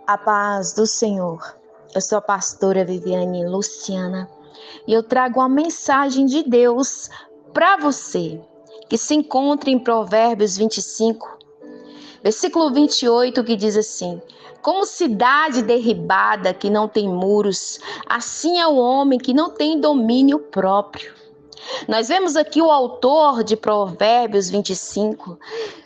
A paz do Senhor. Eu sou a pastora Viviane Luciana e eu trago uma mensagem de Deus para você, que se encontra em Provérbios 25, versículo 28, que diz assim: como cidade derribada que não tem muros, assim é o homem que não tem domínio próprio. Nós vemos aqui o autor de Provérbios 25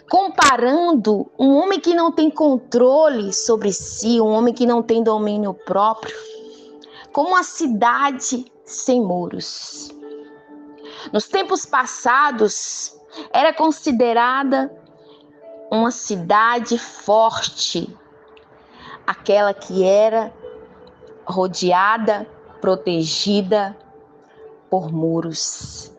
comparando um homem que não tem controle sobre si, um homem que não tem domínio próprio, com uma cidade sem muros. Nos tempos passados, era considerada uma cidade forte, aquela que era rodeada, protegida por muros.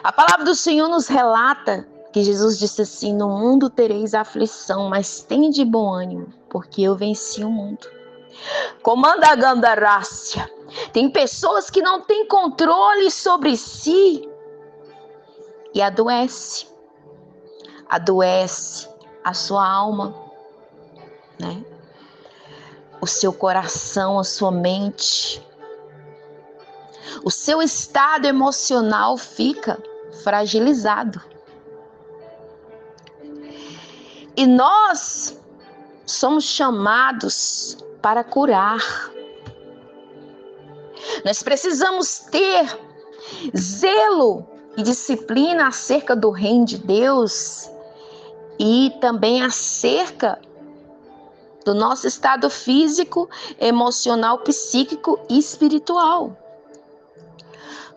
A palavra do Senhor nos relata que Jesus disse assim: no mundo tereis aflição, mas tende bom ânimo, porque eu venci o mundo. Comanda a Gandarácia. Tem pessoas que não têm controle sobre si e adoece a sua alma, né? O seu coração, a sua mente, o seu estado emocional fica fragilizado. E nós somos chamados para curar. Nós precisamos ter zelo e disciplina acerca do reino de Deus e também acerca do nosso estado físico, emocional, psíquico e espiritual.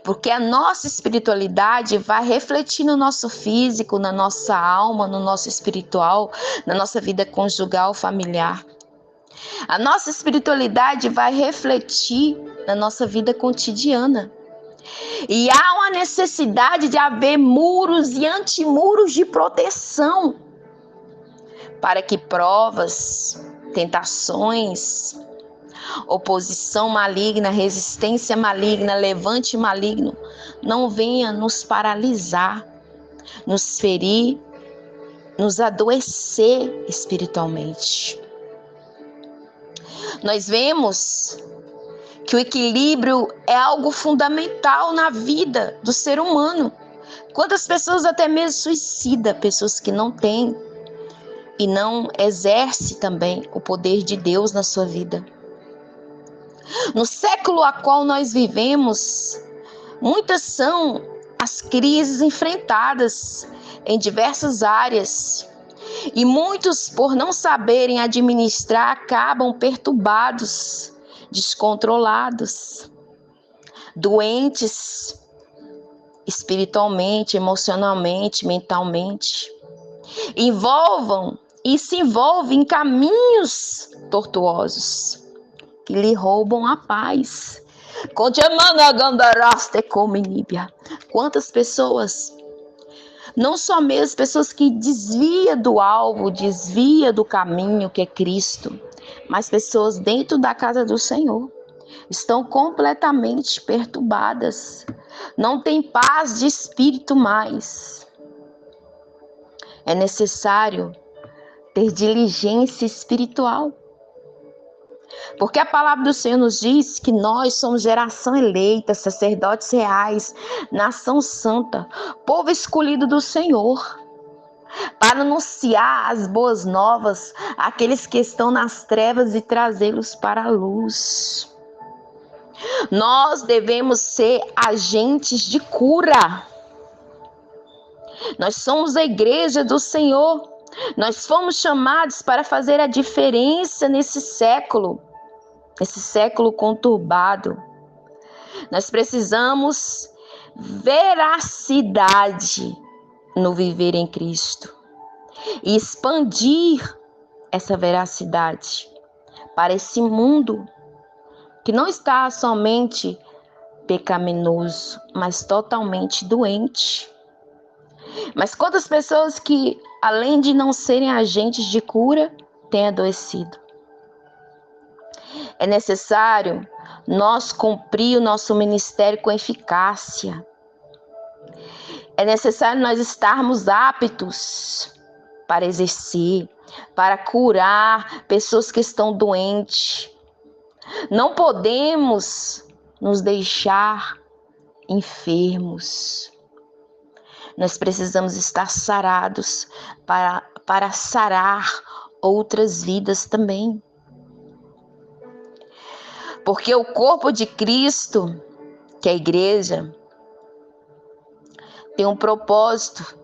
Porque a nossa espiritualidade vai refletir no nosso físico, na nossa alma, no nosso espiritual, na nossa vida conjugal, familiar. A nossa espiritualidade vai refletir na nossa vida cotidiana. E há uma necessidade de haver muros e antimuros de proteção para que provas, tentações, oposição maligna, resistência maligna, levante maligno não venha nos paralisar, nos ferir, nos adoecer espiritualmente. Nós vemos que o equilíbrio é algo fundamental na vida do ser humano. Quantas pessoas até mesmo suicidam, pessoas que não têm e não exercem também o poder de Deus na sua vida. No século a qual nós vivemos, muitas são as crises enfrentadas em diversas áreas. E muitos, por não saberem administrar, acabam perturbados, descontrolados, doentes espiritualmente, emocionalmente, mentalmente. Se envolvem em caminhos tortuosos que lhe roubam a paz. Quantas pessoas, não só mesmo pessoas que desviam do alvo, desviam do caminho que é Cristo, mas pessoas dentro da casa do Senhor estão completamente perturbadas, não têm paz de espírito mais. É necessário ter diligência espiritual. Porque a palavra do Senhor nos diz que nós somos geração eleita, sacerdotes reais, nação santa, povo escolhido do Senhor, para anunciar as boas novas àqueles que estão nas trevas e trazê-los para a luz. Nós devemos ser agentes de cura. Nós somos a igreja do Senhor. Nós fomos chamados para fazer a diferença nesse século conturbado. Nós precisamos veracidade no viver em Cristo e expandir essa veracidade para esse mundo que não está somente pecaminoso, mas totalmente doente. Mas quantas pessoas que, além de não serem agentes de cura, têm adoecido? É necessário nós cumprir o nosso ministério com eficácia. É necessário nós estarmos aptos para exercer, para curar pessoas que estão doentes. Não podemos nos deixar enfermos. Nós precisamos estar sarados para sarar outras vidas também. Porque o corpo de Cristo, que é a igreja, tem um propósito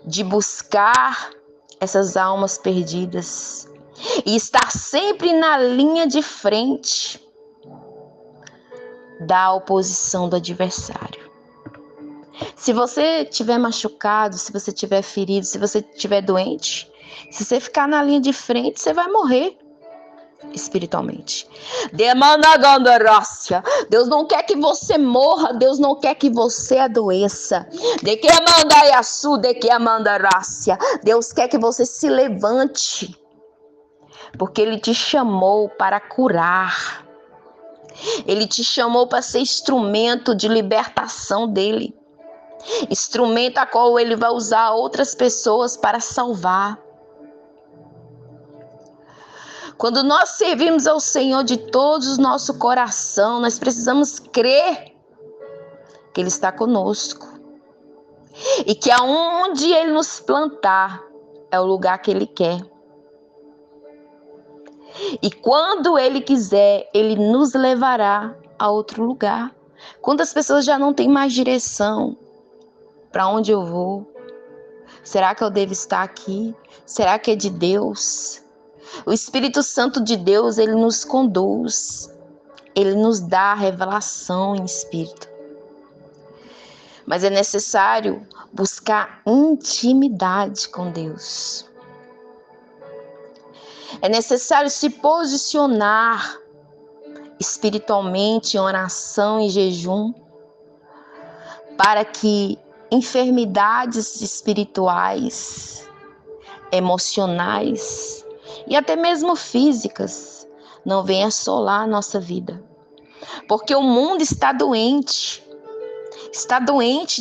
de buscar essas almas perdidas e estar sempre na linha de frente da oposição do adversário. Se você estiver machucado, se você estiver ferido, se você estiver doente, se você ficar na linha de frente, você vai morrer espiritualmente. Deus não quer que você morra, Deus não quer que você adoeça. Deus quer que você se levante, porque Ele te chamou para curar. Ele te chamou para ser instrumento de libertação dele. Instrumento a qual Ele vai usar outras pessoas para salvar. Quando nós servimos ao Senhor de todo o nosso coração, nós precisamos crer que Ele está conosco. E que aonde Ele nos plantar é o lugar que Ele quer. E quando Ele quiser, Ele nos levará a outro lugar. Quando as pessoas já não têm mais direção, para onde eu vou? Será que eu devo estar aqui? Será que é de Deus? O Espírito Santo de Deus, Ele nos conduz. Ele nos dá a revelação em espírito. Mas é necessário buscar intimidade com Deus. É necessário se posicionar espiritualmente em oração e jejum para que enfermidades espirituais, emocionais e até mesmo físicas não venham assolar a nossa vida. Porque o mundo está doente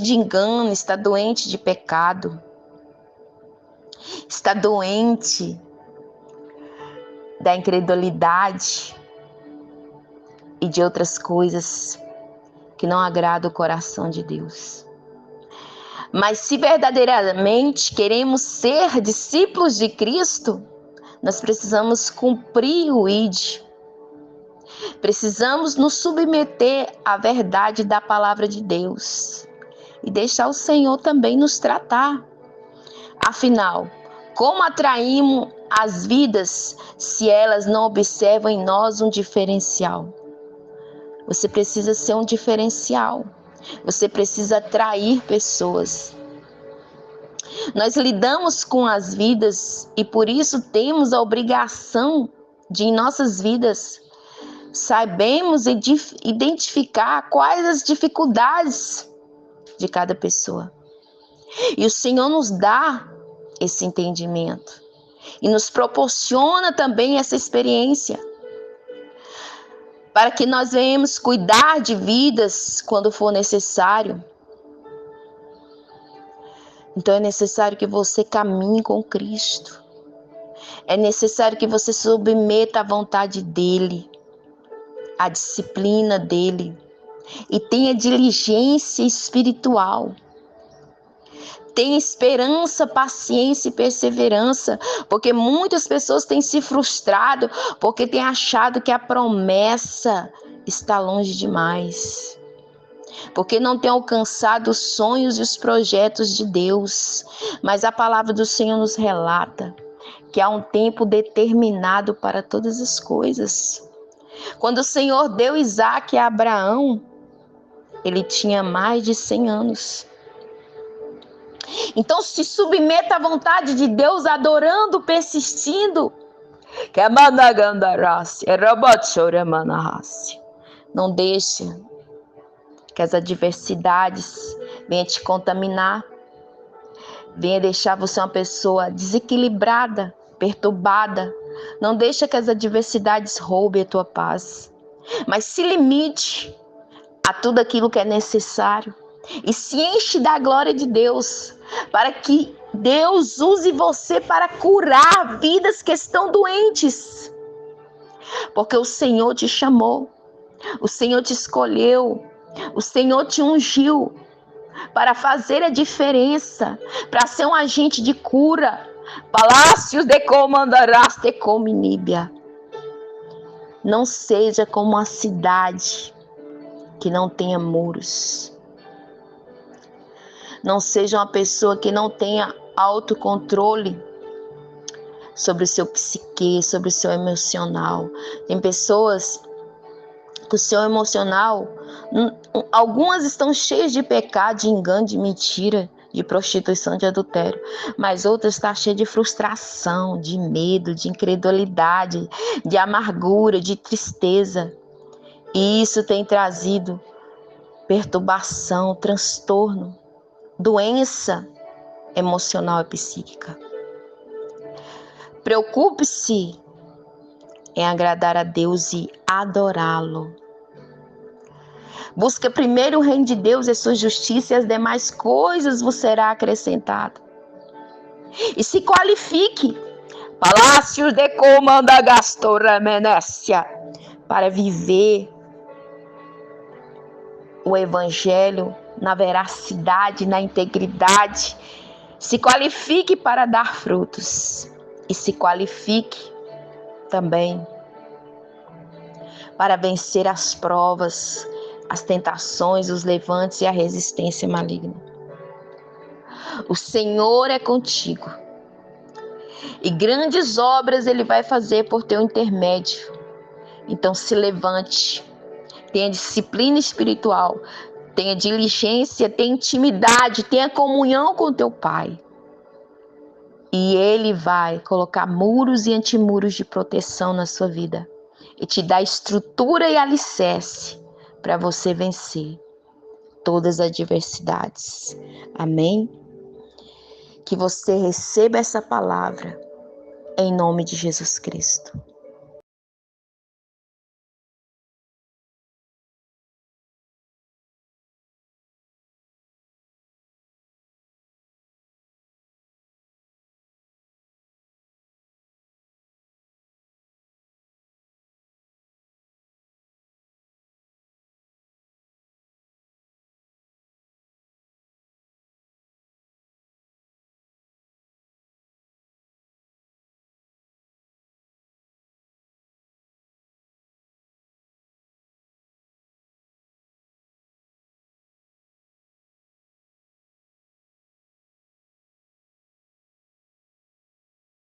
de engano, está doente de pecado, está doente da incredulidade e de outras coisas que não agradam o coração de Deus. Mas se verdadeiramente queremos ser discípulos de Cristo, nós precisamos cumprir o ID. Precisamos nos submeter à verdade da palavra de Deus e deixar o Senhor também nos tratar. Afinal, como atraímos as vidas se elas não observam em nós um diferencial? Você precisa ser um diferencial. Você precisa atrair pessoas. Nós lidamos com as vidas e por isso temos a obrigação de, em nossas vidas, sabemos identificar quais as dificuldades de cada pessoa. E o Senhor nos dá esse entendimento e nos proporciona também essa experiência para que nós venhamos cuidar de vidas quando for necessário. Então é necessário que você caminhe com Cristo. É necessário que você se submeta à vontade dEle, à disciplina dEle, e tenha diligência espiritual. Tenha esperança, paciência e perseverança, porque muitas pessoas têm se frustrado, porque têm achado que a promessa está longe demais. Porque não têm alcançado os sonhos e os projetos de Deus. Mas a palavra do Senhor nos relata que há um tempo determinado para todas as coisas. Quando o Senhor deu Isaque a Abraão, ele tinha mais de 100 anos. Então se submeta à vontade de Deus, adorando, persistindo. Não deixe que as adversidades venham te contaminar. Venha deixar você uma pessoa desequilibrada, perturbada. Não deixe que as adversidades roubem a tua paz. Mas se limite a tudo aquilo que é necessário. E se enche da glória de Deus, para que Deus use você para curar vidas que estão doentes. Porque o Senhor te chamou, o Senhor te escolheu, o Senhor te ungiu para fazer a diferença, para ser um agente de cura. Palácios de comandarás de cominíbia. Não seja como uma cidade que não tenha muros. Não seja uma pessoa que não tenha autocontrole sobre o seu psique, sobre o seu emocional. Tem pessoas que o seu emocional, algumas estão cheias de pecado, de engano, de mentira, de prostituição, de adultério, mas outras estão cheias de frustração, de medo, de incredulidade, de amargura, de tristeza. E isso tem trazido perturbação, transtorno, doença emocional e psíquica. Preocupe-se em agradar a Deus e adorá-lo. Busca primeiro o reino de Deus e sua justiça, e as demais coisas vos será acrescentado. E se qualifique, palácios de comanda gastora menécia, para viver o evangelho na veracidade, na integridade. Se qualifique para dar frutos. E se qualifique também para vencer as provas, as tentações, os levantes e a resistência maligna. O Senhor é contigo. E grandes obras Ele vai fazer por teu intermédio. Então se levante. Tenha disciplina espiritual. Tenha diligência, tenha intimidade, tenha comunhão com teu Pai. E Ele vai colocar muros e antimuros de proteção na sua vida. E te dar estrutura e alicerce para você vencer todas as adversidades. Amém? Que você receba essa palavra em nome de Jesus Cristo.